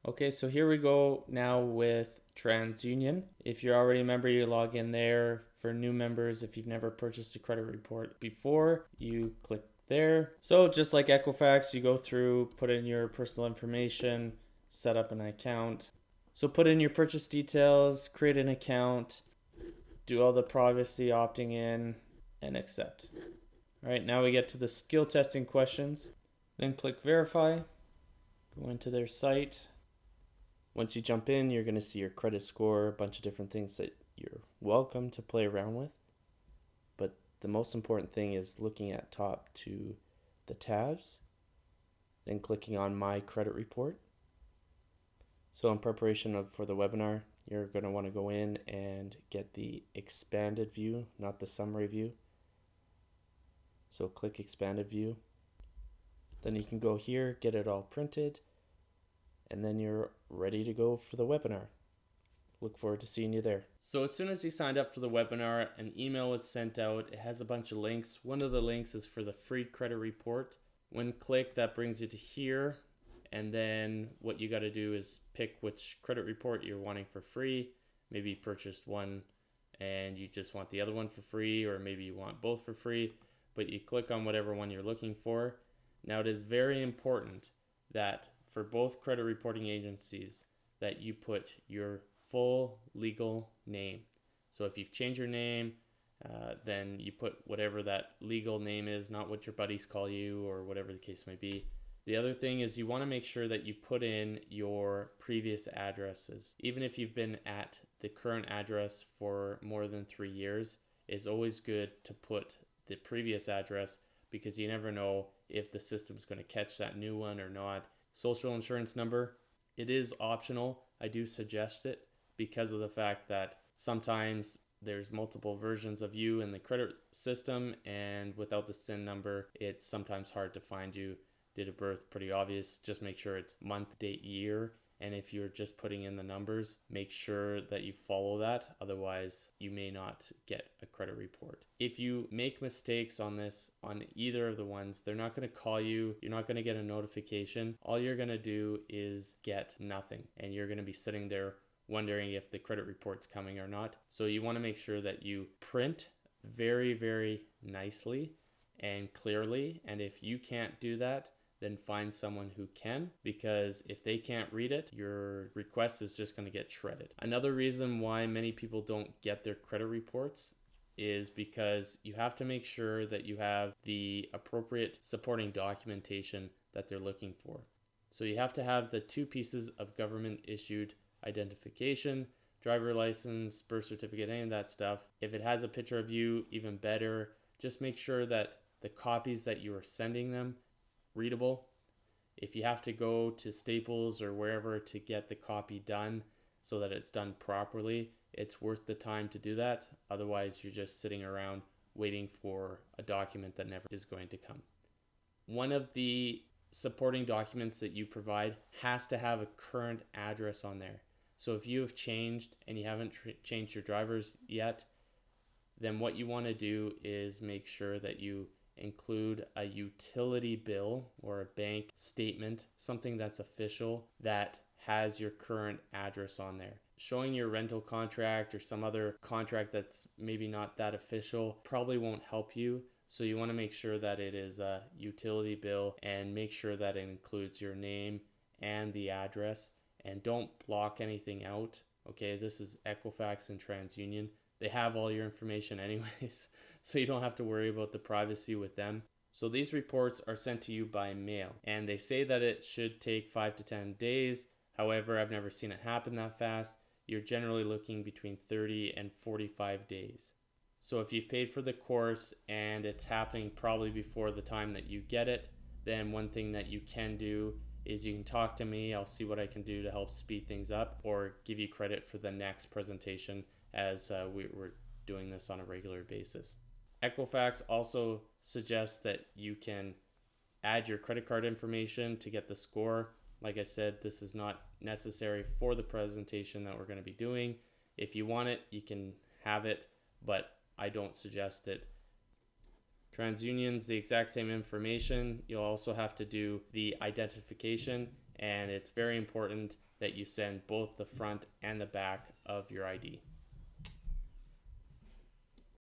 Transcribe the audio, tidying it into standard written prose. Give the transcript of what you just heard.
Okay, so here we go now with TransUnion. If you're already a member, you log in there. For new members, if you've never purchased a credit report before, you click there. So just like Equifax, you go through, put in your personal information, set up an account. So put in your purchase details, create an account, do all the privacy opting in, and accept. All right, now we get to the skill testing questions. Then click verify, go into their site. Once you jump in, you're going to see your credit score, a bunch of different things that you're welcome to play around with. But the most important thing is looking at top to the tabs, then clicking on My Credit Report. So in preparation for the webinar, you're going to want to go in and get the expanded view, not the summary view. So click expanded view. Then you can go here, get it all printed, and then you're ready to go for the webinar. Look forward to seeing you there. So as soon as you signed up for the webinar, an email was sent out. It has a bunch of links. One of the links is for the free credit report. When clicked, that brings you to here. And then what you got to do is pick which credit report you're wanting for free. Maybe you purchased one and you just want the other one for free, or maybe you want both for free, but you click on whatever one you're looking for. Now it is very important that for both credit reporting agencies that you put your full legal name. So if you've changed your name, then you put whatever that legal name is, not what your buddies call you or whatever the case may be. The other thing is you want to make sure that you put in your previous addresses. Even if you've been at the current address for more than 3 years, it's always good to put the previous address, because you never know if the system's going to catch that new one or not. Social insurance number, it is optional. I do suggest it because of the fact that sometimes there's multiple versions of you in the credit system, and without the SIN number, it's sometimes hard to find you. Date of birth, pretty obvious. Just make sure it's month, date, year. And if you're just putting in the numbers, make sure that you follow that. Otherwise, you may not get a credit report. If you make mistakes on this, on either of the ones, they're not going to call you. You're not going to get a notification. All you're going to do is get nothing. And you're going to be sitting there wondering if the credit report's coming or not. So you want to make sure that you print very, very nicely and clearly. And if you can't do that, then find someone who can, because if they can't read it, your request is just going to get shredded. Another reason why many people don't get their credit reports is because you have to make sure that you have the appropriate supporting documentation that they're looking for. So you have to have the 2 pieces of government issued identification, driver license, birth certificate, any of that stuff. If it has a picture of you, even better. Just make sure that the copies that you are sending them readable. If you have to go to Staples or wherever to get the copy done so that it's done properly, it's worth the time to do that. Otherwise, you're just sitting around waiting for a document that never is going to come. One of the supporting documents that you provide has to have a current address on there. So if you have changed and you haven't changed your drivers yet, then what you want to do is make sure that you include a utility bill or a bank statement, something that's official that has your current address on there. Showing your rental contract or some other contract that's maybe not that official probably won't help you. So you want to make sure that it is a utility bill, and make sure that it includes your name and the address, and don't block anything out. Okay, this is Equifax and TransUnion. They have all your information anyways, so you don't have to worry about the privacy with them. So these reports are sent to you by mail, and they say that it should take 5 to 10 days. However, I've never seen it happen that fast. You're generally looking between 30 and 45 days. So if you've paid for the course and it's happening probably before the time that you get it, then one thing that you can do is you can talk to me. I'll see what I can do to help speed things up, or give you credit for the next presentation, as we're doing this on a regular basis. Equifax also suggests that you can add your credit card information to get the score. Like I said, this is not necessary for the presentation that we're going to be doing. If you want it, you can have it, but I don't suggest it. TransUnion's the exact same information. You'll also have to do the identification and it's very important that you send both the front and the back of your ID.